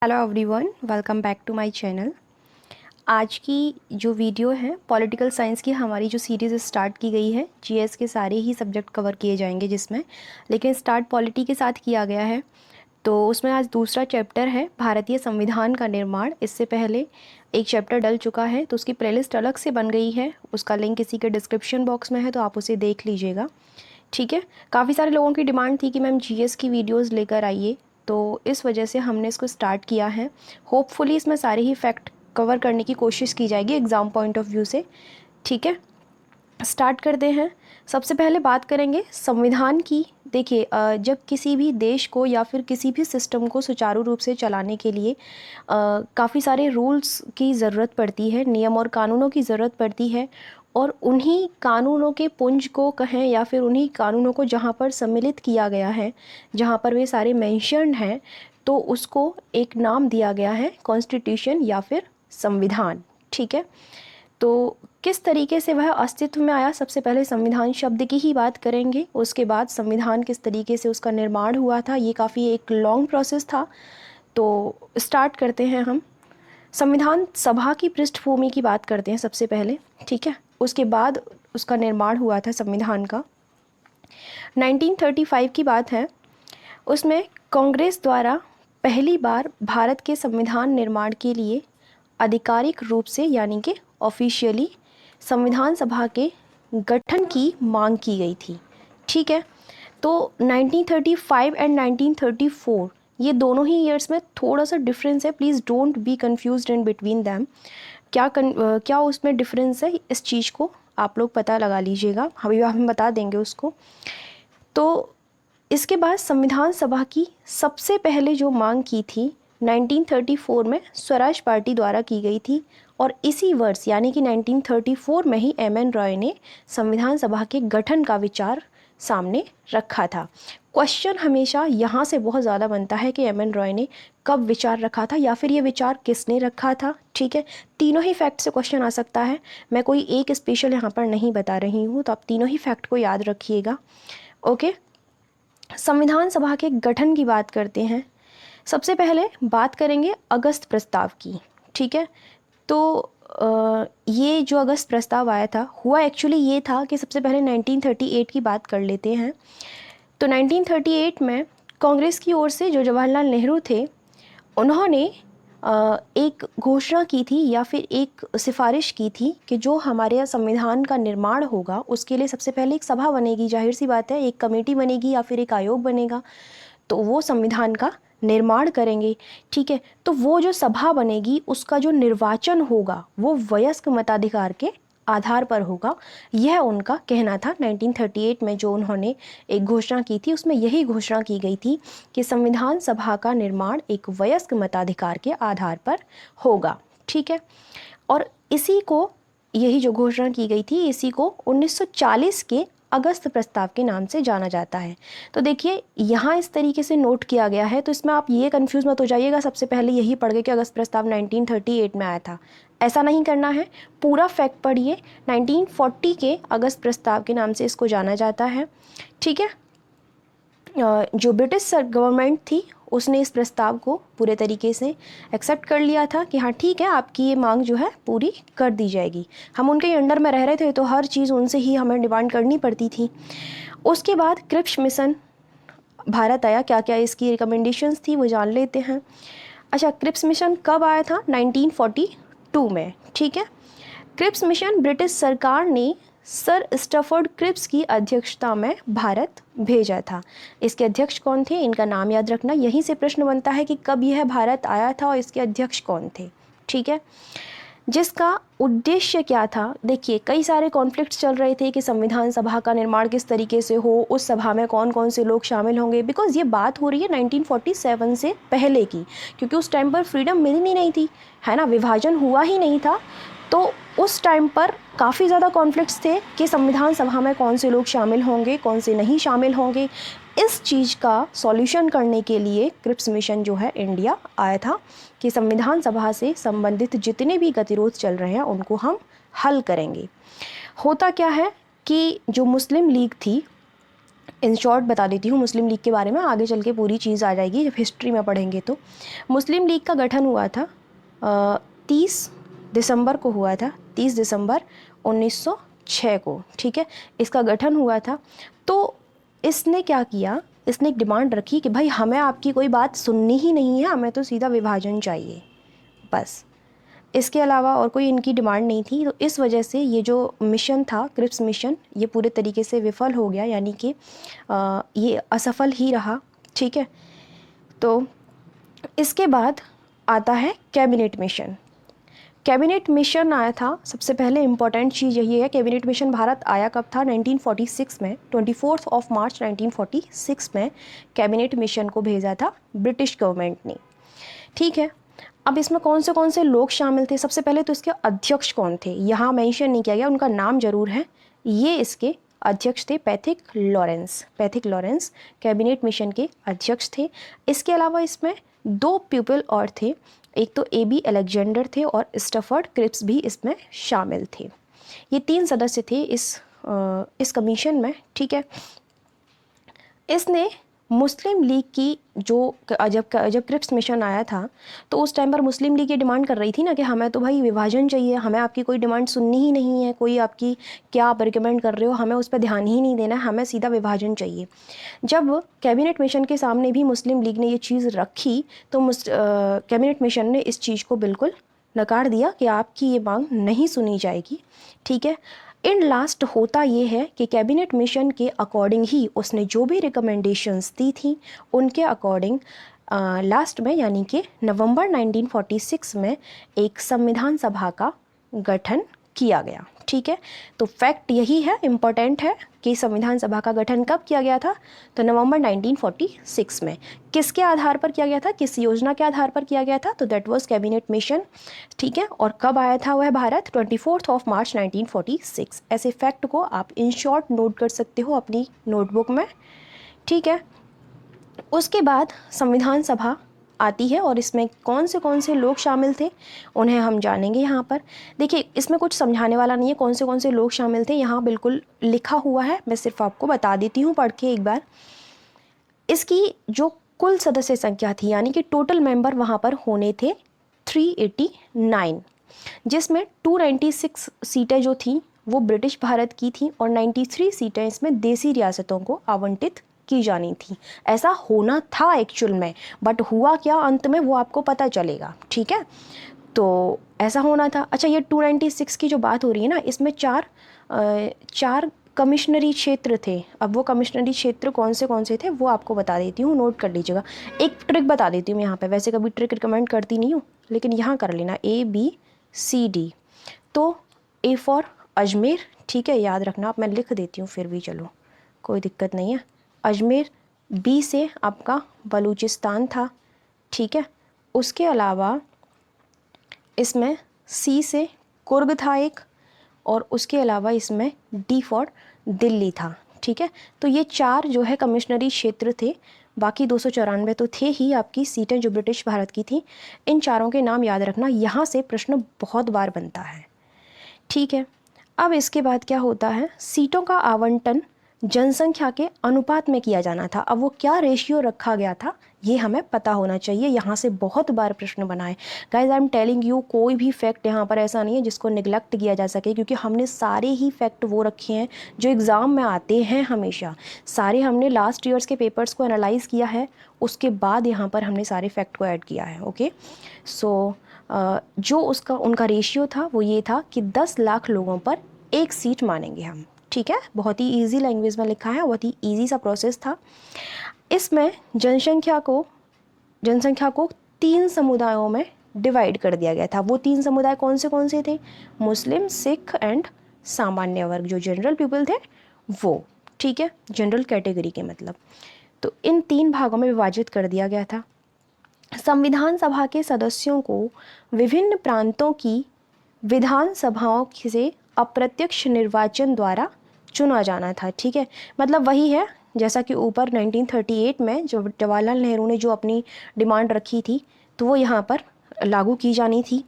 Hello everyone, welcome back to my channel. आज की जो वीडियो है पॉलिटिकल साइंस की हमारी जो सीरीज़ स्टार्ट की गई है, जीएस के सारे ही सब्जेक्ट कवर किए जाएंगे जिसमें, लेकिन स्टार्ट पॉलिटी के साथ किया गया है। तो उसमें आज दूसरा चैप्टर है भारतीय संविधान का निर्माण। इससे पहले एक चैप्टर डल चुका है तो उसकी प्लेलिस्ट अलग से बन गई है, उसका लिंक इसी के डिस्क्रिप्शन बॉक्स में है, तो आप उसे देख लीजिएगा। ठीक है। काफ़ी सारे लोगों की डिमांड थी कि मैम जीएस की वीडियोस लेकर आइए, तो इस वजह से हमने इसको स्टार्ट किया है। होपफुली इसमें सारे ही फैक्ट कवर करने की कोशिश की जाएगी एग्ज़ाम पॉइंट ऑफ व्यू से। ठीक है, स्टार्ट करते हैं। सबसे पहले बात करेंगे संविधान की। देखिए, जब किसी भी देश को या फिर किसी भी सिस्टम को सुचारू रूप से चलाने के लिए काफ़ी सारे रूल्स की ज़रूरत पड़ती है, नियम और कानूनों की ज़रूरत पड़ती है। और उन्हीं कानूनों के पुंज को कहें या फिर उन्हीं कानूनों को जहाँ पर सम्मिलित किया गया है, जहाँ पर वे सारे मेंशन्ड हैं, तो उसको एक नाम दिया गया है कॉन्स्टिट्यूशन या फिर संविधान। ठीक है, तो किस तरीके से वह अस्तित्व में आया, सबसे पहले संविधान शब्द की ही बात करेंगे, उसके बाद संविधान किस तरीके से उसका निर्माण हुआ था। ये काफ़ी एक लॉन्ग प्रोसेस था। तो स्टार्ट करते हैं हम। संविधान सभा की पृष्ठभूमि की बात करते हैं सबसे पहले। ठीक है, उसके बाद उसका निर्माण हुआ था संविधान का। 1935 की बात है, उसमें कांग्रेस द्वारा पहली बार भारत के संविधान निर्माण के लिए आधिकारिक रूप से यानी कि ऑफिशियली संविधान सभा के गठन की मांग की गई थी। ठीक है, तो 1935 एंड 1934 ये दोनों ही ईयर्स में थोड़ा सा डिफरेंस है। Please don't be confused in between them. क्या उसमें डिफरेंस है, इस चीज़ को आप लोग पता लगा लीजिएगा, अभी हम बता देंगे उसको। तो इसके बाद संविधान सभा की सबसे पहले जो मांग की थी 1934 में स्वराज पार्टी द्वारा की गई थी, और इसी वर्ष यानी कि 1934 में ही एम.एन. रॉय ने संविधान सभा के गठन का विचार सामने रखा था। क्वेश्चन हमेशा यहाँ से बहुत ज़्यादा बनता है कि एम.एन. रॉय ने कब विचार रखा था या फिर ये विचार किसने रखा था। ठीक है, तीनों ही फैक्ट से क्वेश्चन आ सकता है। मैं कोई एक स्पेशल यहाँ पर नहीं बता रही हूँ, तो आप तीनों ही फैक्ट को याद रखिएगा। ओके, संविधान सभा के गठन की बात करते हैं। सबसे पहले बात करेंगे अगस्त प्रस्ताव की। ठीक है, तो ये जो अगस्त प्रस्ताव आया था, हुआ एक्चुअली ये था कि सबसे पहले 1938 की बात कर लेते हैं। तो 1938 में कांग्रेस की ओर से जो जवाहरलाल नेहरू थे, उन्होंने एक घोषणा की थी या फिर एक सिफारिश की थी कि जो हमारे यहाँ संविधान का निर्माण होगा उसके लिए सबसे पहले एक सभा बनेगी। जाहिर सी बात है, एक कमेटी बनेगी या फिर एक आयोग बनेगा, तो वो संविधान का निर्माण करेंगे। ठीक है, तो वो जो सभा बनेगी उसका जो निर्वाचन होगा वो वयस्क मताधिकार के आधार पर होगा। यह उनका कहना था। 1938 में जो उन्होंने एक घोषणा की थी उसमें यही घोषणा की गई थी कि संविधान सभा का निर्माण एक वयस्क मताधिकार के आधार पर होगा। ठीक है, और इसी को, यही जो घोषणा की गई थी, इसी को 1940 के अगस्त प्रस्ताव के नाम से जाना जाता है। तो देखिए यहाँ इस तरीके से नोट किया गया है, तो इसमें आप ये कंफ्यूज मत हो जाइएगा सबसे पहले यही पढ़ गए कि अगस्त प्रस्ताव 1938 में आया था। ऐसा नहीं करना है, पूरा फैक्ट पढ़िए। 1940 के अगस्त प्रस्ताव के नाम से इसको जाना जाता है। ठीक है, जो ब्रिटिश गवर्नमेंट थी उसने इस प्रस्ताव को पूरे तरीके से एक्सेप्ट कर लिया था कि हाँ ठीक है, आपकी ये मांग जो है पूरी कर दी जाएगी। हम उनके अंडर में रह रहे थे तो हर चीज़ उनसे ही हमें डिमांड करनी पड़ती थी। उसके बाद क्रिप्स मिशन भारत आया। क्या क्या इसकी रिकमेंडेशंस थी वो जान लेते हैं। अच्छा, क्रिप्स मिशन कब आया था? 1942 में। ठीक है, क्रिप्स मिशन ब्रिटिश सरकार ने सर स्टफर्ड क्रिप्स की अध्यक्षता में भारत भेजा था। इसके अध्यक्ष कौन थे, इनका नाम याद रखना। यहीं से प्रश्न बनता है कि कब यह भारत आया था और इसके अध्यक्ष कौन थे। ठीक है, जिसका उद्देश्य क्या था? देखिए, कई सारे कॉन्फ्लिक्ट्स चल रहे थे कि संविधान सभा का निर्माण किस तरीके से हो, उस सभा में कौन कौन से लोग शामिल होंगे, बिकॉज ये बात हो रही है 1947 से पहले की, क्योंकि उस टाइम पर फ्रीडम मिली नहीं थी, है ना, विभाजन हुआ ही नहीं था। तो उस टाइम पर काफ़ी ज़्यादा कॉन्फ्लिक्ट्स थे कि संविधान सभा में कौन से लोग शामिल होंगे, कौन से नहीं शामिल होंगे। इस चीज़ का सॉल्यूशन करने के लिए क्रिप्स मिशन जो है इंडिया आया था कि संविधान सभा से संबंधित जितने भी गतिरोध चल रहे हैं उनको हम हल करेंगे। होता क्या है कि जो मुस्लिम लीग थी इन शॉर्ट बता देती हूँ मुस्लिम लीग के बारे में, आगे चल के पूरी चीज़ आ जाएगी जब हिस्ट्री में पढ़ेंगे तो। मुस्लिम लीग का गठन हुआ था 30 दिसंबर को हुआ था, 30 दिसंबर 1906 को, ठीक है, इसका गठन हुआ था। तो इसने क्या किया, इसने एक डिमांड रखी कि भाई हमें आपकी कोई बात सुननी ही नहीं है, हमें तो सीधा विभाजन चाहिए बस, इसके अलावा और कोई इनकी डिमांड नहीं थी। तो इस वजह से ये जो मिशन था, क्रिप्स मिशन, ये पूरे तरीके से विफल हो गया, यानी कि ये असफल ही रहा, ठीक है। तो इसके बाद आता है कैबिनेट मिशन। कैबिनेट मिशन आया था सबसे पहले, इम्पॉर्टेंट चीज़ यही है, कैबिनेट मिशन भारत आया कब था, 1946 में, 24 मार्च 1946 में कैबिनेट मिशन को भेजा था ब्रिटिश गवर्नमेंट ने, ठीक है। अब इसमें कौन से लोग शामिल थे, सबसे पहले तो इसके अध्यक्ष कौन थे, यहाँ मेंशन नहीं किया गया, उनका नाम जरूर है, ये इसके अध्यक्ष थे Pethick Lawrence. Pethick Lawrence cabinet mission के अध्यक्ष थे। इसके अलावा इसमें 2 पीपल और थे, एक तो AB अलेक्जेंडर थे और स्टफर्ड क्रिप्स भी इसमें शामिल थे। ये 3 सदस्य थे इस कमीशन में, ठीक है। इसने मुस्लिम लीग की जब क्रिप्स मिशन आया था तो उस टाइम पर मुस्लिम लीग ये डिमांड कर रही थी ना कि हमें तो भाई विभाजन चाहिए, हमें आपकी कोई डिमांड सुननी ही नहीं है, कोई आपकी क्या आप रिकमेंड कर रहे हो, हमें उस पर ध्यान ही नहीं देना, हमें सीधा विभाजन चाहिए। जब कैबिनेट मिशन के सामने भी मुस्लिम लीग ने ये चीज़ रखी तो कैबिनेट मिशन ने इस चीज़ को बिल्कुल नकार दिया कि आपकी ये मांग नहीं सुनी जाएगी, ठीक है। इन लास्ट होता ये है कि कैबिनेट मिशन के अकॉर्डिंग ही उसने जो भी रिकमेंडेशंस दी थी उनके अकॉर्डिंग लास्ट में यानी कि नवंबर 1946 में एक संविधान सभा का गठन किया गया, ठीक है। तो फैक्ट यही है, इम्पॉर्टेंट है कि संविधान सभा का गठन कब किया गया था, तो नवंबर 1946 में। किसके आधार पर किया गया था, किस योजना के आधार पर किया गया था, तो दैट वाज कैबिनेट मिशन, ठीक है। और कब आया था वह भारत, 24 मार्च 1946। ऐसे फैक्ट को आप इन शॉर्ट नोट कर सकते हो अपनी नोटबुक में, ठीक है। उसके बाद संविधान सभा आती है और इसमें कौन से लोग शामिल थे उन्हें हम जानेंगे यहाँ पर। देखिए इसमें कुछ समझाने वाला नहीं है, कौन से लोग शामिल थे, यहाँ बिल्कुल लिखा हुआ है, मैं सिर्फ आपको बता देती हूँ पढ़ के एक बार। इसकी जो कुल सदस्य संख्या थी यानी कि टोटल मेंबर वहाँ पर होने थे 389, जिसमें 296 सीटें जो थी वो ब्रिटिश भारत की थी और 93 सीटें इसमें देसी रियासतों को आवंटित की जानी थी। ऐसा होना था एक्चुअल में, बट हुआ क्या अंत में वो आपको पता चलेगा, ठीक है। तो ऐसा होना था। अच्छा, ये 296 की जो बात हो रही है ना, इसमें चार कमिश्नरी क्षेत्र थे। अब वो कमिश्नरी क्षेत्र कौन से थे वो आपको बता देती हूँ, नोट कर लीजिएगा। एक ट्रिक बता देती हूँ यहाँ पे, वैसे कभी ट्रिक रिकमेंड करती नहीं हूँ लेकिन यहाँ कर लेना, ABCD। तो A फॉर अजमेर, ठीक है, याद रखना, अब मैं लिख देती हूँ फिर भी, चलो कोई दिक्कत नहीं है। अजमेर, B से आपका बलूचिस्तान था, ठीक है। उसके अलावा इसमें C से कुर्ग था एक, और उसके अलावा इसमें D फॉर दिल्ली था, ठीक है। तो ये 4 जो है कमिश्नरी क्षेत्र थे, बाकी 294 तो थे ही आपकी सीटें जो ब्रिटिश भारत की थी। इन चारों के नाम याद रखना, यहाँ से प्रश्न बहुत बार बनता है, ठीक है। अब इसके बाद क्या होता है, सीटों का आवंटन जनसंख्या के अनुपात में किया जाना था। अब वो क्या रेशियो रखा गया था ये हमें पता होना चाहिए, यहाँ से बहुत बार प्रश्न बनाए। Guys I am telling you, कोई भी फैक्ट यहाँ पर ऐसा नहीं है जिसको निगलेक्ट किया जा सके, क्योंकि हमने सारे ही फैक्ट वो रखे हैं जो एग्ज़ाम में आते हैं हमेशा। सारे हमने लास्ट ईयर्स के पेपर्स को एनालाइज किया है, उसके बाद यहाँ पर हमने सारे फैक्ट को ऐड किया है, ओके। सो जो उनका रेशियो था वो ये था कि 10 लाख लोगों पर एक सीट मानेंगे हम, ठीक है। बहुत ही इजी लैंग्वेज में लिखा है, बहुत ही इजी सा प्रोसेस था। इसमें जनसंख्या को 3 समुदायों में डिवाइड कर दिया गया था। वो 3 समुदाय कौन से थे, मुस्लिम, सिख एंड सामान्य वर्ग, जो जनरल पीपल थे वो, ठीक है, जनरल कैटेगरी के मतलब। तो इन 3 भागों में विभाजित कर दिया गया था। संविधान सभा के सदस्यों को विभिन्न प्रांतों की विधानसभाओं से अप्रत्यक्ष निर्वाचन द्वारा चुना जाना था, ठीक है। मतलब वही है जैसा कि ऊपर 1938 में जो जवाहरलाल नेहरू ने जो अपनी डिमांड रखी थी तो वो यहाँ पर लागू की जानी थी।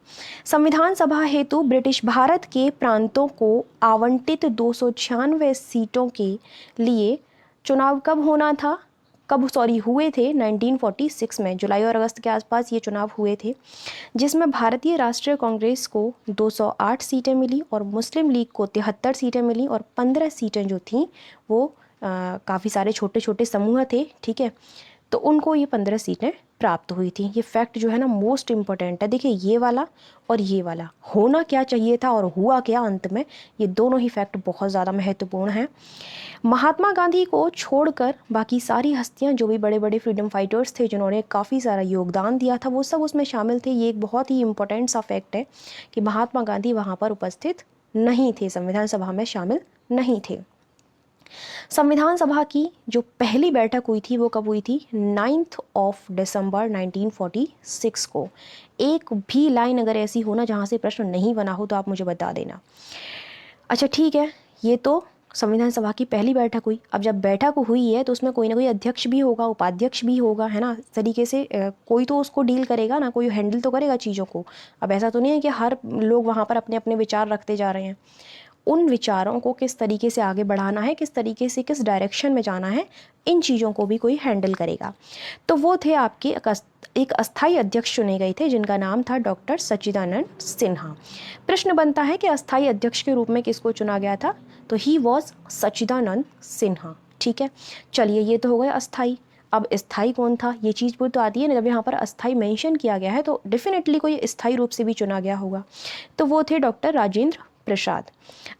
संविधान सभा हेतु ब्रिटिश भारत के प्रांतों को आवंटित 296 सीटों के लिए चुनाव कब होना था, कब सॉरी हुए थे 1946 में, जुलाई और अगस्त के आसपास ये चुनाव हुए थे, जिसमें भारतीय राष्ट्रीय कांग्रेस को 208 सीटें मिली और मुस्लिम लीग को 73 सीटें मिली और 15 सीटें जो थीं वो काफ़ी सारे छोटे छोटे समूह थे, ठीक है, तो उनको ये 15 सीटें प्राप्त हुई थी। ये फैक्ट जो है ना मोस्ट इम्पॉर्टेंट है। देखिए ये वाला और ये वाला, होना क्या चाहिए था और हुआ क्या अंत में, ये दोनों ही फैक्ट बहुत ज़्यादा महत्वपूर्ण हैं। महात्मा गांधी को छोड़कर बाकी सारी हस्तियां, जो भी बड़े बड़े फ्रीडम फाइटर्स थे जिन्होंने काफ़ी सारा योगदान दिया था, वो सब उसमें शामिल थे। ये एक बहुत ही इम्पोर्टेंट सा फैक्ट है कि महात्मा गांधी वहाँ पर उपस्थित नहीं थे, संविधान सभा में शामिल नहीं थे। संविधान सभा की जो पहली बैठक हुई थी वो कब हुई थी, 9 दिसंबर 1946 को। एक भी लाइन अगर ऐसी हो ना जहाँ से प्रश्न नहीं बना हो तो आप मुझे बता देना। अच्छा ठीक है, ये तो संविधान सभा की पहली बैठक हुई। अब जब बैठक हुई है तो उसमें कोई ना कोई अध्यक्ष भी होगा, उपाध्यक्ष भी होगा, है ना, इस तरीके से कोई तो उसको डील करेगा ना, कोई हैंडल तो करेगा चीज़ों को। अब ऐसा तो नहीं है कि हर लोग वहाँ पर अपने अपने विचार रखते जा रहे हैं। उन विचारों को किस तरीके से आगे बढ़ाना है, किस तरीके से किस डायरेक्शन में जाना है, इन चीज़ों को भी कोई हैंडल करेगा। तो वो थे आपके एक अस्थाई अध्यक्ष चुने गए थे जिनका नाम था डॉक्टर सच्चिदानंद सिन्हा। प्रश्न बनता है कि अस्थाई अध्यक्ष के रूप में किसको चुना गया था, तो ही वॉज सच्चिदानंद सिन्हा। ठीक है, चलिए ये तो हो गया अस्थाई। अब स्थाई कौन था, ये चीज़ भी तो आती है ना, जब यहाँ पर अस्थाई मेंशन किया गया है तो डेफिनेटली कोई स्थाई रूप से भी चुना गया होगा। तो वो थे डॉक्टर राजेंद्र प्रसाद।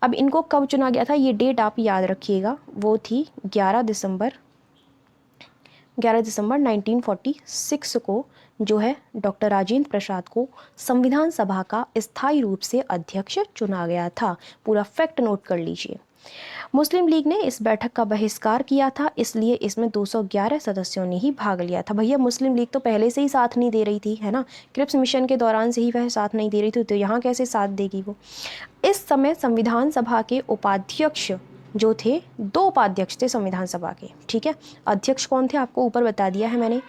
अब इनको कब चुना गया था, ये डेट आप याद रखिएगा, वो थी 11 दिसंबर 1946 को जो है डॉक्टर राजेंद्र प्रसाद को संविधान सभा का स्थायी रूप से अध्यक्ष चुना गया था। पूरा फैक्ट नोट कर लीजिए। मुस्लिम लीग ने इस बैठक का बहिष्कार किया था, इसलिए इसमें 211 सदस्यों ने ही भाग लिया था। भैया मुस्लिम लीग तो पहले से ही साथ नहीं दे रही थी, है ना, क्रिप्स मिशन के दौरान से ही वह साथ नहीं दे रही थी, तो यहाँ कैसे साथ देगी वो। इस समय संविधान सभा के उपाध्यक्ष जो थे, 2 उपाध्यक्ष थे संविधान सभा के, ठीक है। अध्यक्ष कौन थे आपको ऊपर बता दिया है मैंने।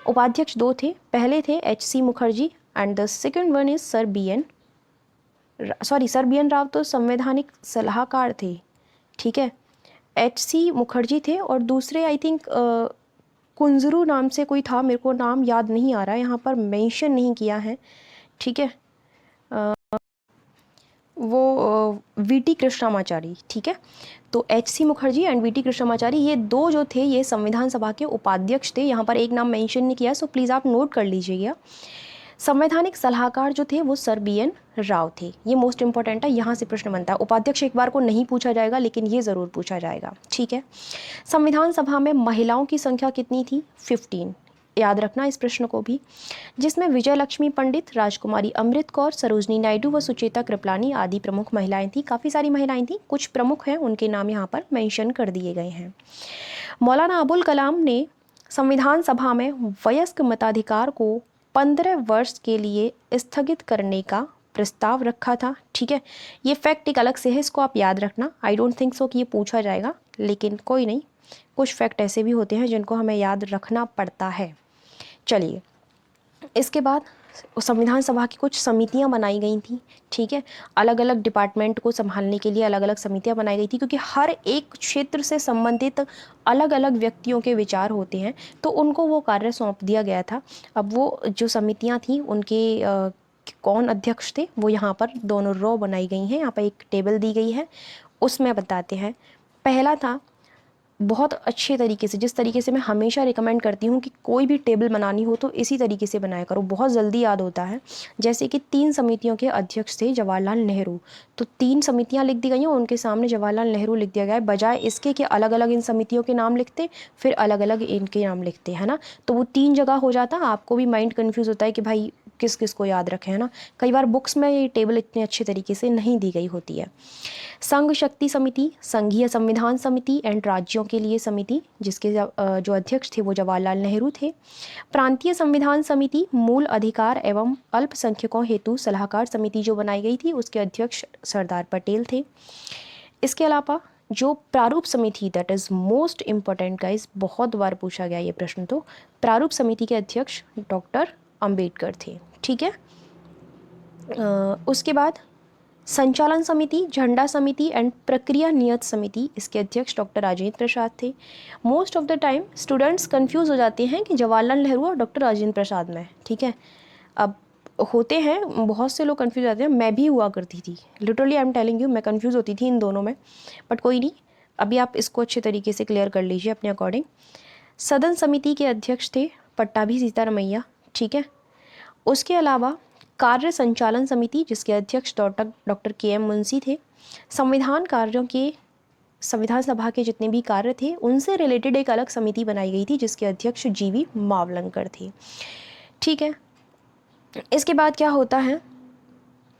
उपाध्यक्ष 2 थे, पहले थे HC Mukherjee and the second one is sir B N Rao तो संवैधानिक सलाहकार थे, ठीक है। HC मुखर्जी थे और दूसरे आई थिंक कुंजरू नाम से कोई था, मेरे को नाम याद नहीं आ रहा है, यहाँ पर मेंशन नहीं किया है, ठीक है। वो VT कृष्णमाचारी, ठीक है। तो HC Mukherjee and VT Krishnamachari, ये 2 जो थे ये संविधान सभा के उपाध्यक्ष थे। यहाँ पर एक नाम मेंशन नहीं किया, सो प्लीज़ आप नोट कर लीजिएगा। संवैधानिक सलाहकार जो थे वो सर BN राव थे। ये मोस्ट इंपॉर्टेंट है, यहाँ से प्रश्न बनता है। उपाध्यक्ष एक बार को नहीं पूछा जाएगा लेकिन ये ज़रूर पूछा जाएगा, ठीक है। संविधान सभा में महिलाओं की संख्या कितनी थी, 15, याद रखना इस प्रश्न को भी, जिसमें विजय लक्ष्मी पंडित, राजकुमारी अमृत कौर, सरोजनी नायडू व सुचेता कृपलानी आदि प्रमुख महिलाएं थी। काफ़ी सारी महिलाएं थी, कुछ प्रमुख हैं उनके नाम यहाँ पर मेंशन कर दिए गए हैं। मौलाना अबुल कलाम ने संविधान सभा में वयस्क मताधिकार को 15 वर्ष के लिए स्थगित करने का प्रस्ताव रखा था, ठीक है। ये फैक्ट एक अलग से है, इसको आप याद रखना। आई डोंट थिंक सो कि ये पूछा जाएगा, लेकिन कोई नहीं, कुछ फैक्ट ऐसे भी होते हैं जिनको हमें याद रखना पड़ता है। चलिए, इसके बाद संविधान सभा की कुछ समितियां बनाई गई थी, ठीक है। अलग अलग डिपार्टमेंट को संभालने के लिए अलग अलग समितियां बनाई गई थी, क्योंकि हर एक क्षेत्र से संबंधित अलग अलग व्यक्तियों के विचार होते हैं, तो उनको वो कार्य सौंप दिया गया था। अब वो जो समितियां थी उनके कौन अध्यक्ष थे वो यहाँ पर दोनों रो बनाई गई हैं, यहाँ पर एक टेबल दी गई है, उसमें बताते हैं। पहला था, बहुत अच्छे तरीके से, जिस तरीके से मैं हमेशा रिकमेंड करती हूँ कि कोई भी टेबल बनानी हो तो इसी तरीके से बनाया करो, बहुत जल्दी याद होता है। जैसे कि 3 समितियों के अध्यक्ष थे जवाहरलाल नेहरू, तो 3 समितियाँ लिख दी गई हैं, उनके सामने जवाहरलाल नेहरू लिख दिया गया है, बजाय इसके कि अलग अलग इन समितियों के नाम लिखते फिर अलग अलग इनके नाम लिखते, है ना। तो वो 3 जगह हो जाता, आपको भी माइंड कन्फ्यूज़ होता है कि भाई किस किस को याद रखें, है ना। कई बार बुक्स में ये टेबल इतने अच्छे तरीके से नहीं दी गई होती है। संघ शक्ति समिति, संघीय संविधान समिति एंड राज्यों के लिए समिति, जिसके जो अध्यक्ष थे वो जवाहरलाल नेहरू थे। प्रांतीय संविधान समिति, मूल अधिकार एवं अल्पसंख्यकों हेतु सलाहकार समिति जो बनाई गई थी, उसके अध्यक्ष सरदार पटेल थे। इसके अलावा जो प्रारूप समिति, that is most important guys, बहुत बार पूछा गया ये प्रश्न, तो प्रारूप समिति के अध्यक्ष डॉक्टर अंबेडकर थे, ठीक है। उसके बाद संचालन समिति, झंडा समिति एंड प्रक्रिया नियत समिति, इसके अध्यक्ष डॉक्टर राजेंद्र प्रसाद थे। Most of the time students confuse हो जाते हैं कि जवाहरलाल नेहरू और डॉक्टर राजेंद्र प्रसाद में, ठीक है। अब होते हैं बहुत से लोग कंफ्यूज होते हैं, मैं भी हुआ करती थी, literally I am telling you, मैं कंफ्यूज होती थी इन दोनों में, बट कोई नहीं, अभी आप इसको अच्छे तरीके से क्लियर कर लीजिए अपने अकॉर्डिंग। सदन समिति के अध्यक्ष थे पट्टाभी सीतारमैया, ठीक है। उसके अलावा कार्य संचालन समिति, जिसके अध्यक्ष डॉक्टर के एम मुंशी थे। संविधान कार्यों के, संविधान सभा के जितने भी कार्य थे उनसे रिलेटेड एक अलग समिति बनाई गई थी जिसके अध्यक्ष जीवी मावलंकर थे, ठीक है। इसके बाद क्या होता है,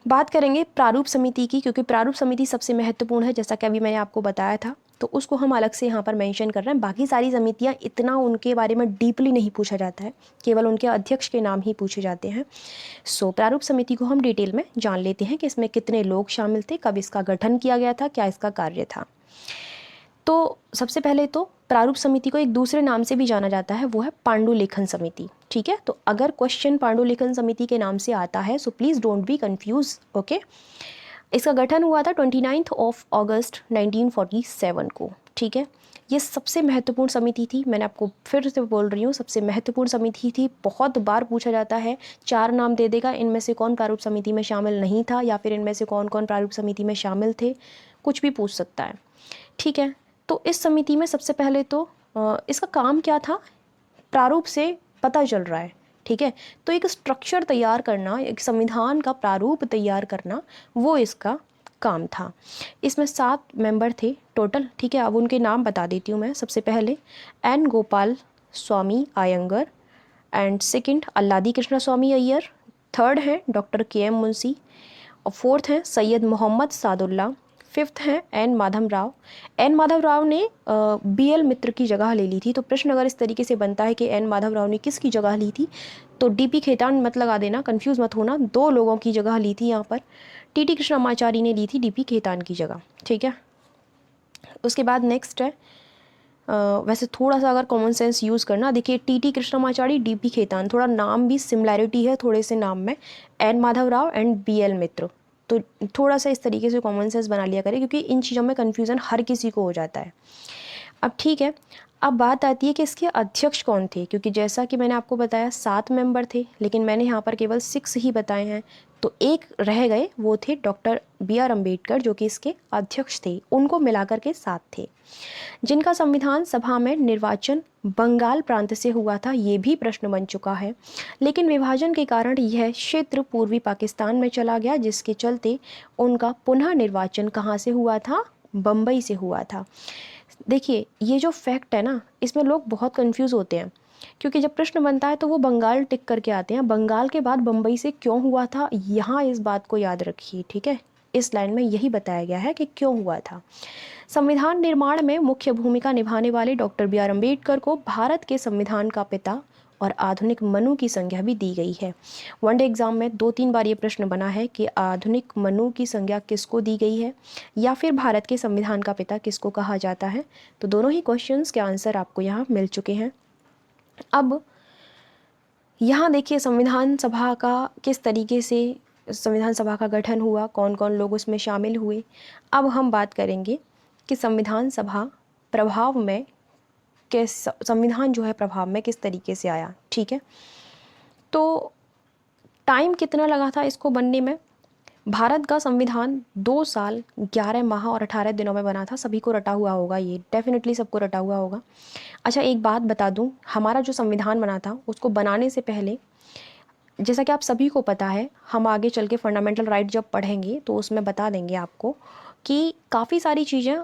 बात करेंगे प्रारूप समिति की, क्योंकि प्रारूप समिति सबसे महत्वपूर्ण है, जैसा कि अभी मैंने आपको बताया था, तो उसको हम अलग से यहाँ पर मेंशन कर रहे हैं। बाकी सारी समितियाँ इतना उनके बारे में डीपली नहीं पूछा जाता है, केवल उनके अध्यक्ष के नाम ही पूछे जाते हैं। सो प्रारूप समिति को हम डिटेल में जान लेते हैं कि इसमें कितने लोग शामिल थे, कब इसका गठन किया गया था, क्या इसका कार्य था। तो सबसे पहले तो प्रारूप समिति को एक दूसरे नाम से भी जाना जाता है, वो है पांडुलेखन समिति, ठीक है। तो अगर क्वेश्चन पांडुलेखन समिति के नाम से आता है so please don't be confuse, okay. इसका गठन हुआ था 29 अगस्त 1947 को, ठीक है। ये सबसे महत्वपूर्ण समिति थी, मैंने आपको फिर से बोल रही हूँ, सबसे महत्वपूर्ण समिति थी। बहुत बार पूछा जाता है, 4 नाम दे देगा, इनमें से कौन प्रारूप समिति में शामिल नहीं था, या फिर इनमें से कौन कौन प्रारूप समिति में शामिल थे, कुछ भी पूछ सकता है, ठीक है। तो इस समिति में सबसे पहले तो इसका काम क्या था, प्रारूप से पता चल रहा है, ठीक है। तो एक स्ट्रक्चर तैयार करना, एक संविधान का प्रारूप तैयार करना, वो इसका काम था। इसमें 7 मेंबर थे टोटल, ठीक है। अब उनके नाम बता देती हूँ मैं। सबसे पहले N Gopalaswami Ayyangar, and second Alladi Krishnaswami Ayyar, third है डॉक्टर के एम मुंशी, और फोर्थ हैं सैयद मोहम्मद सादुल्ला, फिफ्थ हैं एन माधव राव। एन माधव राव ने बी एल मित्र की जगह ले ली थी। तो प्रश्न अगर इस तरीके से बनता है कि एन माधव राव ने किसकी जगह ली थी, तो डी पी खेतान मत लगा देना, कंफ्यूज मत होना, 2 लोगों की जगह ली थी यहाँ पर। टी टी कृष्णमाचारी ने ली थी डी पी खेतान की जगह, ठीक है। उसके बाद नेक्स्ट है वैसे थोड़ा सा अगर कॉमन सेंस यूज़ करना, देखिए T T Krishnamachari, D P Khaitan, थोड़ा नाम भी सिमिलैरिटी है थोड़े से नाम में, N Madhav Rao and B L Mitra. तो थोड़ा सा इस तरीके से कॉमन सेंस बना लिया करें, क्योंकि इन चीज़ों में कन्फ्यूज़न हर किसी को हो जाता है। अब ठीक है, अब बात आती है कि इसके अध्यक्ष कौन थे, क्योंकि जैसा कि मैंने आपको बताया 7 मेंबर थे, लेकिन मैंने यहाँ पर केवल 6 ही बताए हैं, तो एक रह गए, वो थे डॉक्टर बी आर अम्बेडकर, जो कि इसके अध्यक्ष थे। उनको मिलाकर के 7 थे, जिनका संविधान सभा में निर्वाचन बंगाल प्रांत से हुआ था, ये भी प्रश्न बन चुका है। लेकिन विभाजन के कारण यह क्षेत्र पूर्वी पाकिस्तान में चला गया, जिसके चलते उनका पुनः निर्वाचन कहाँ से हुआ था, बम्बई से हुआ था। देखिए ये जो फैक्ट है ना, इसमें लोग बहुत कंफ्यूज होते हैं, क्योंकि जब प्रश्न बनता है तो वो बंगाल टिक करके आते हैं, बंगाल के बाद बम्बई से क्यों हुआ था, यहाँ इस बात को याद रखिए, ठीक है। इस लाइन में यही बताया गया है कि क्यों हुआ था। संविधान निर्माण में मुख्य भूमिका निभाने वाले डॉक्टर बी आर अम्बेडकर को भारत के संविधान का पिता और आधुनिक मनु की संज्ञा भी दी गई है। वनडे एग्जाम में 2-3 बार ये प्रश्न बना है कि आधुनिक मनु की संज्ञा किसको दी गई है, या फिर भारत के संविधान का पिता किसको कहा जाता है। तो दोनों ही क्वेश्चंस के आंसर आपको यहाँ मिल चुके हैं। अब यहाँ देखिए संविधान सभा का किस तरीके से संविधान सभा का गठन हुआ, कौन कौन लोग उसमें शामिल हुए। अब हम बात करेंगे कि संविधान सभा प्रभाव में संविधान जो है प्रभाव में किस तरीके से आया, ठीक है। तो टाइम कितना लगा था इसको बनने में, भारत का संविधान 2 साल 11 माह और 18 दिनों में बना था। सभी को रटा हुआ होगा, ये डेफिनेटली सबको रटा हुआ होगा। अच्छा एक बात बता दूं, हमारा जो संविधान बना था उसको बनाने से पहले, जैसा कि आप सभी को पता है, हम आगे चल के फंडामेंटल राइट जब पढ़ेंगे तो उसमें बता देंगे आपको कि काफ़ी सारी चीज़ें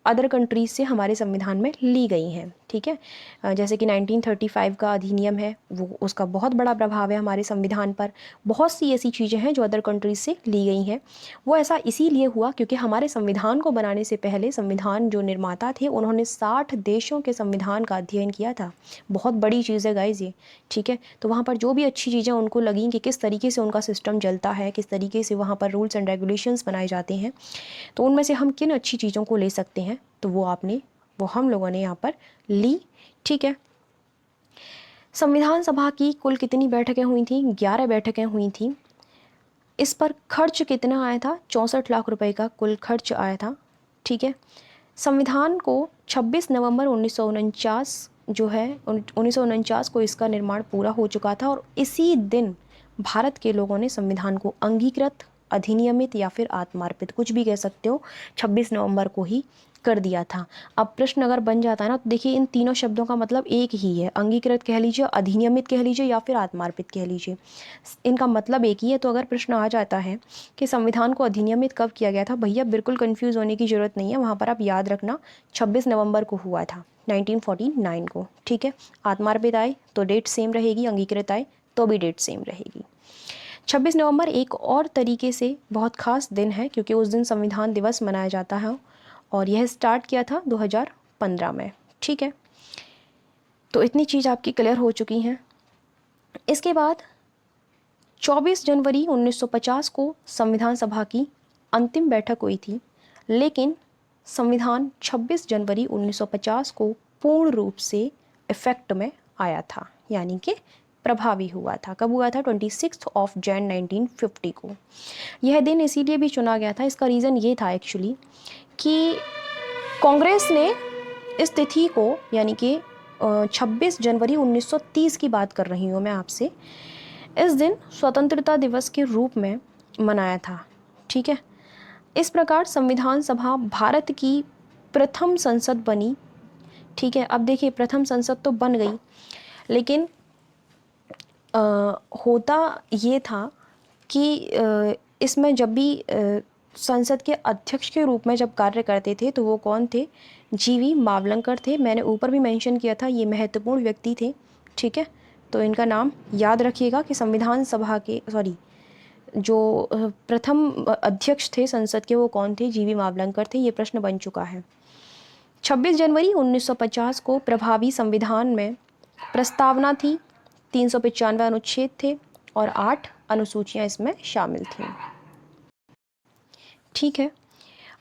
अदर कंट्रीज़ से हमारे संविधान में ली गई हैं, ठीक है। जैसे कि 1935 का अधिनियम है, वो उसका बहुत बड़ा प्रभाव है हमारे संविधान पर। बहुत सी ऐसी चीज़ें हैं जो अदर कंट्रीज़ से ली गई हैं। वो ऐसा इसीलिए हुआ क्योंकि हमारे संविधान को बनाने से पहले संविधान जो निर्माता थे उन्होंने 60 देशों के संविधान का अध्ययन किया था। बहुत बड़ी चीज़ है गाइज ये, ठीक है। तो वहाँ पर जो भी अच्छी चीज़ें उनको लगी कि किस तरीके से उनका सिस्टम चलता है, किस तरीके से वहाँ पर रूल्स एंड रेगुलेशंस बनाए जाते हैं, तो उनमें से हम किन अच्छी चीज़ों को ले सकते हैं, तो वो हम लोगों ने यहाँ पर ली, ठीक है। संविधान सभा की कुल कितनी बैठकें हुई थी, 11 बैठकें हुई थी। इस पर खर्च कितना आया था? 64 लाख रुपए का कुल खर्च आया था। ठीक है। संविधान को 26 नवंबर 1949 जो है 1949 को इसका निर्माण पूरा हो चुका था और इसी दिन भारत के लोगों ने संविधान को अंगीकृत, अधिनियमित या फिर आत्मार्पित, कुछ भी कह सकते हो, 26 नवंबर को ही कर दिया था। अब प्रश्न अगर बन जाता है ना, तो देखिए इन तीनों शब्दों का मतलब एक ही है, अंगीकृत कह लीजिए, अधिनियमित कह लीजिए या फिर आत्मार्पित कह लीजिए, इनका मतलब एक ही है। तो अगर प्रश्न आ जाता है कि संविधान को अधिनियमित कब किया गया था, भैया बिल्कुल कंफ्यूज होने की ज़रूरत नहीं है, वहाँ पर आप याद रखना 26 नवंबर को हुआ था 1949 को। ठीक है। आत्मार्पित आए तो डेट सेम रहेगी, अंगीकृत आए तो भी डेट सेम रहेगी। 26 नवंबर एक और तरीके से बहुत खास दिन है क्योंकि उस दिन संविधान दिवस मनाया जाता है और यह स्टार्ट किया था 2015 में। ठीक है। तो इतनी चीज़ आपकी क्लियर हो चुकी हैं। इसके बाद 24 जनवरी 1950 को संविधान सभा की अंतिम बैठक हुई थी, लेकिन संविधान 26 जनवरी 1950 को पूर्ण रूप से इफेक्ट में आया था, यानी कि प्रभावी हुआ था। कब हुआ था? 26 जनवरी 1950 को। यह दिन इसीलिए भी चुना गया था, इसका रीज़न ये था एक्चुअली कि कांग्रेस ने इस तिथि को, यानी कि 26 जनवरी 1930 की बात कर रही हूँ मैं आपसे, इस दिन स्वतंत्रता दिवस के रूप में मनाया था। ठीक है। इस प्रकार संविधान सभा भारत की प्रथम संसद बनी। ठीक है। अब देखिए प्रथम संसद तो बन गई, लेकिन होता ये था कि इसमें जब भी संसद के अध्यक्ष के रूप में जब कार्य करते थे तो वो कौन थे? जीवी मावलंकर थे। मैंने ऊपर भी मेंशन किया था, ये महत्वपूर्ण व्यक्ति थे। ठीक है। तो इनका नाम याद रखिएगा कि संविधान सभा के जो प्रथम अध्यक्ष थे संसद के वो कौन थे? जीवी मावलंकर थे। ये प्रश्न बन चुका है। 26 जनवरी 1950 को प्रभावी संविधान में प्रस्तावना थी, 395 अनुच्छेद थे और 8 अनुसूचियां इसमें शामिल थीं। ठीक है।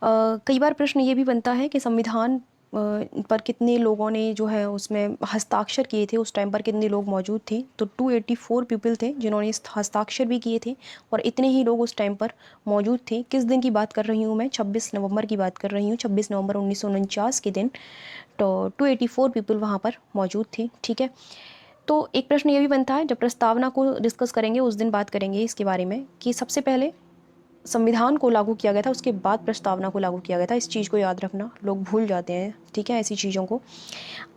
कई बार प्रश्न ये भी बनता है कि संविधान पर कितने लोगों ने जो है उसमें हस्ताक्षर किए थे, उस टाइम पर कितने लोग मौजूद थे? तो 284 पीपल थे जिन्होंने हस्ताक्षर भी किए थे और इतने ही लोग उस टाइम पर मौजूद थे। किस दिन की बात कर रही हूँ मैं? 26 नवंबर की बात कर रही हूँ। 26 नवंबर 1949 के दिन तो 284 पीपल वहाँ पर मौजूद थे। ठीक है। तो एक प्रश्न ये भी बनता है, जब प्रस्तावना को डिस्कस करेंगे उस दिन बात करेंगे इसके बारे में कि सबसे पहले संविधान को लागू किया गया था, उसके बाद प्रस्तावना को लागू किया गया था। इस चीज़ को याद रखना, लोग भूल जाते हैं। ठीक है, ऐसी चीज़ों को।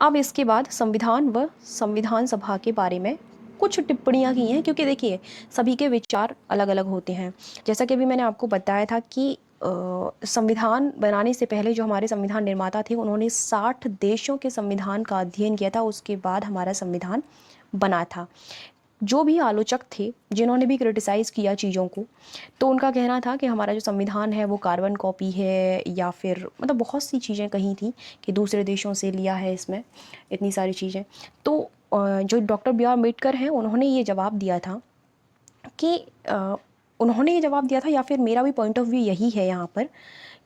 अब इसके बाद संविधान व संविधान सभा के बारे में कुछ टिप्पणियाँ की हैं, क्योंकि देखिए सभी के विचार अलग अलग होते हैं। जैसा कि अभी मैंने आपको बताया था कि संविधान बनाने से पहले जो हमारे संविधान निर्माता थे उन्होंने 60 देशों के संविधान का अध्ययन किया था, उसके बाद हमारा संविधान बना था। जो भी आलोचक थे जिन्होंने भी क्रिटिसाइज़ किया चीज़ों को, तो उनका कहना था कि हमारा जो संविधान है वो कार्बन कॉपी है, या फिर मतलब बहुत सी चीज़ें कही थी कि दूसरे देशों से लिया है इसमें, इतनी सारी चीज़ें। तो जो डॉक्टर बी आर अम्बेडकर हैं उन्होंने ये जवाब दिया था कि उन्होंने ये जवाब दिया था, या फिर मेरा भी पॉइंट ऑफ व्यू यही है यहाँ पर,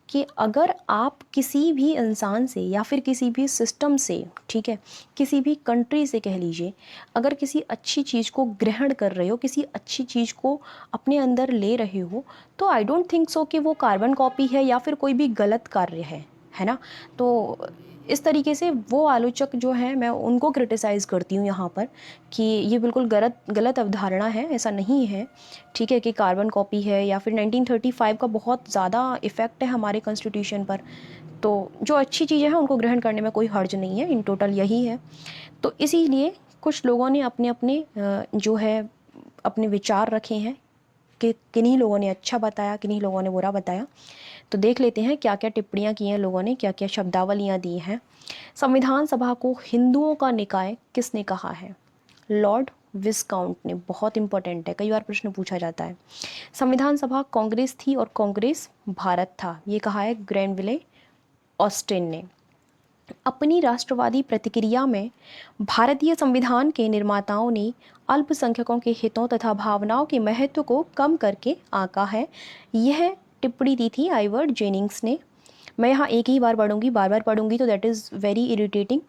कि अगर आप किसी भी इंसान से या फिर किसी भी सिस्टम से, ठीक है, किसी भी कंट्री से कह लीजिए, अगर किसी अच्छी चीज़ को ग्रहण कर रहे हो, किसी अच्छी चीज़ को अपने अंदर ले रहे हो, तो आई डोंट थिंक सो कि वो कार्बन कॉपी है या फिर कोई भी गलत कार्य है ना। तो इस तरीके से वो आलोचक जो हैं मैं उनको क्रिटिसाइज़ करती हूँ यहाँ पर कि ये बिल्कुल गलत अवधारणा है, ऐसा नहीं है। ठीक है कि कार्बन कॉपी है, या फिर 1935 का बहुत ज़्यादा इफ़ेक्ट है हमारे कॉन्स्टिट्यूशन पर, तो जो अच्छी चीज़ें हैं उनको ग्रहण करने में कोई हर्ज नहीं है, इन टोटल यही है। तो इसीलिए कुछ लोगों ने अपने अपने जो है अपने विचार रखे हैं कि किन्हीं लोगों ने अच्छा बताया, किन्हीं लोगों ने बुरा बताया। तो देख लेते हैं क्या क्या टिप्पणियाँ की हैं लोगों ने, क्या क्या शब्दावलियाँ दी हैं। संविधान सभा को हिंदुओं का निकाय किसने कहा है? लॉर्ड विस्काउंट ने। बहुत इंपॉर्टेंट है, कई बार प्रश्न पूछा जाता है। संविधान सभा कांग्रेस थी और कांग्रेस भारत था, ये कहा है ग्रैनविले ऑस्टिन ने। अपनी राष्ट्रवादी प्रतिक्रिया में भारतीय संविधान के निर्माताओं ने अल्पसंख्यकों के हितों तथा भावनाओं के महत्व को कम करके आंका है। यह टिप्पणी दी थी आइवर्ड जेनिंग्स ने। मैं यहाँ एक ही बार पढ़ूंगी, बार बार पढ़ूंगी तो दैट इज़ वेरी इरिटेटिंग,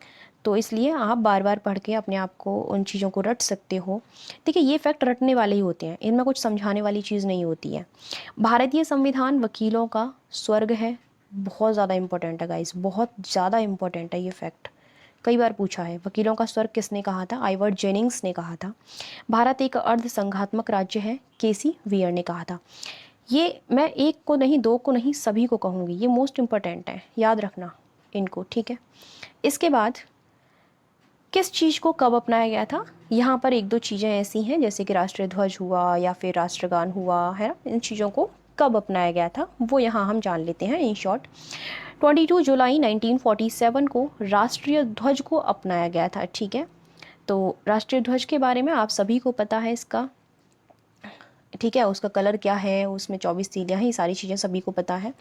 तो इसलिए आप बार बार पढ़ के अपने आप को उन चीज़ों को रट सकते हो। देखिए ये फैक्ट रटने वाले ही होते हैं, इनमें कुछ समझाने वाली चीज़ नहीं होती है। भारतीय संविधान वकीलों का स्वर्ग है, बहुत ज़्यादा इंपॉर्टेंट है गाइस, बहुत ज़्यादा इंपॉर्टेंट है ये फैक्ट, कई बार पूछा है। वकीलों का स्वर्ग किसने कहा था? आइवर्ट जेनिंग्स ने कहा था। भारत एक अर्ध संघात्मक राज्य है, केसी वियर ने कहा था। ये मैं एक को नहीं, दो को नहीं, सभी को कहूँगी, ये मोस्ट इंपॉर्टेंट है, याद रखना इनको, ठीक है। इसके बाद किस चीज़ को कब अपनाया गया था? यहाँ पर एक दो चीज़ें ऐसी हैं जैसे कि राष्ट्रीय ध्वज हुआ या फिर राष्ट्रगान हुआ, है ना, इन चीज़ों को कब अपनाया गया था वो यहाँ हम जान लेते हैं इन शॉर्ट। 22 जुलाई 1947 को राष्ट्रीय ध्वज को अपनाया गया था, ठीक है। तो राष्ट्रीय ध्वज के बारे में आप सभी को पता है इसका, ठीक है, उसका कलर क्या है, उसमें 24 तीलियाँ हैं, ये सारी चीज़ें सभी को पता है।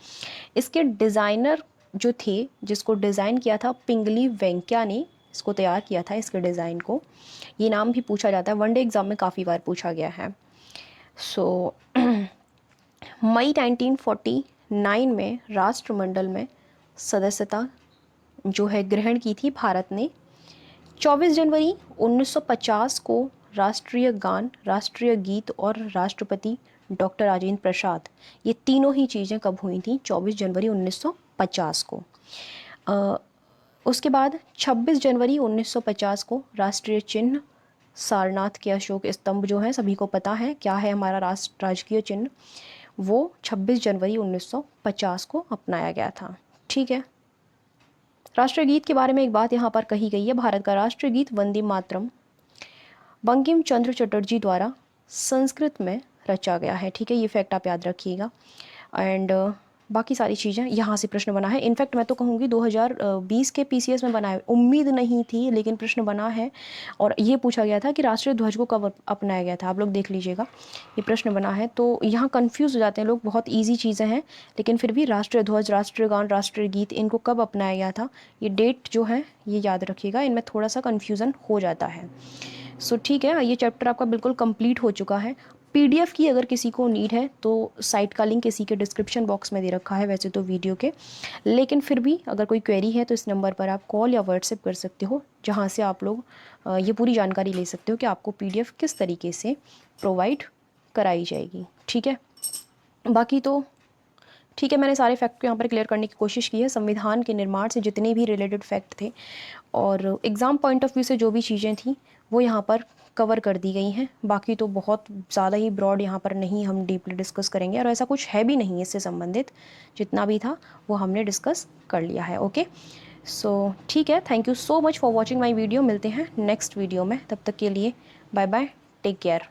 इसके डिज़ाइनर जो थे, जिसको डिज़ाइन किया था पिंगली वेंकैया ने इसको तैयार किया था, इसके डिज़ाइन को। ये नाम भी पूछा जाता है, वनडे एग्ज़ाम में काफ़ी बार पूछा गया है। सो मई 1949 में राष्ट्रमंडल में सदस्यता जो है ग्रहण की थी भारत ने। 24 जनवरी 1950 को राष्ट्रीय गान, राष्ट्रीय गीत और राष्ट्रपति डॉक्टर राजेंद्र प्रसाद, ये तीनों ही चीज़ें कब हुई थी? 24 जनवरी 1950 को। उसके बाद 26 जनवरी 1950 को राष्ट्रीय चिन्ह सारनाथ के अशोक स्तंभ जो है, सभी को पता है क्या है हमारा राजकीय चिन्ह, वो 26 जनवरी 1950 को अपनाया गया था, ठीक है। राष्ट्रीय गीत के बारे में एक बात यहाँ पर कही गई है, भारत का राष्ट्रीय गीत वंदे मातरम बंकिम चंद्र चटर्जी द्वारा संस्कृत में रचा गया है, ठीक है, ये फैक्ट आप याद रखिएगा। एंड बाकी सारी चीज़ें यहाँ से प्रश्न बना है, इनफैक्ट मैं तो कहूँगी 2020 के पीसीएस में बना है, उम्मीद नहीं थी लेकिन प्रश्न बना है। और ये पूछा गया था कि राष्ट्रीय ध्वज को कब अपनाया गया था, आप लोग देख लीजिएगा, ये प्रश्न बना है। तो यहाँ कन्फ्यूज़ हो जाते हैं लोग, बहुत ईजी चीज़ें हैं लेकिन फिर भी राष्ट्रीय ध्वज, राष्ट्रीय गान, राष्ट्रीय गीत, इनको कब अपनाया गया था, ये डेट जो है ये याद रखिएगा, इनमें थोड़ा सा कन्फ्यूज़न हो जाता है। सो ठीक है, ये चैप्टर आपका बिल्कुल कंप्लीट हो चुका है। पीडीएफ की अगर किसी को नीड है तो साइट का लिंक इसी के डिस्क्रिप्शन बॉक्स में दे रखा है वैसे तो वीडियो के, लेकिन फिर भी अगर कोई क्वेरी है तो इस नंबर पर आप कॉल या व्हाट्सएप कर सकते हो, जहाँ से आप लोग ये पूरी जानकारी ले सकते हो कि आपको पीडीएफ किस तरीके से प्रोवाइड कराई जाएगी, ठीक है। बाकी तो ठीक है, मैंने सारे फैक्ट को यहाँ पर क्लियर करने की कोशिश की है, संविधान के निर्माण से जितने भी रिलेटेड फैक्ट थे और एग्ज़ाम पॉइंट ऑफ व्यू से जो भी चीज़ें थी वो यहाँ पर कवर कर दी गई हैं। बाकी तो बहुत ज़्यादा ही ब्रॉड यहाँ पर नहीं हम डीपली डिस्कस करेंगे, और ऐसा कुछ है भी नहीं इससे संबंधित, जितना भी था वो हमने डिस्कस कर लिया है। ओके, सो ठीक है, thank you so much for watching my video, मिलते हैं नेक्स्ट वीडियो में, तब तक के लिए बाय बाय, टेक केयर।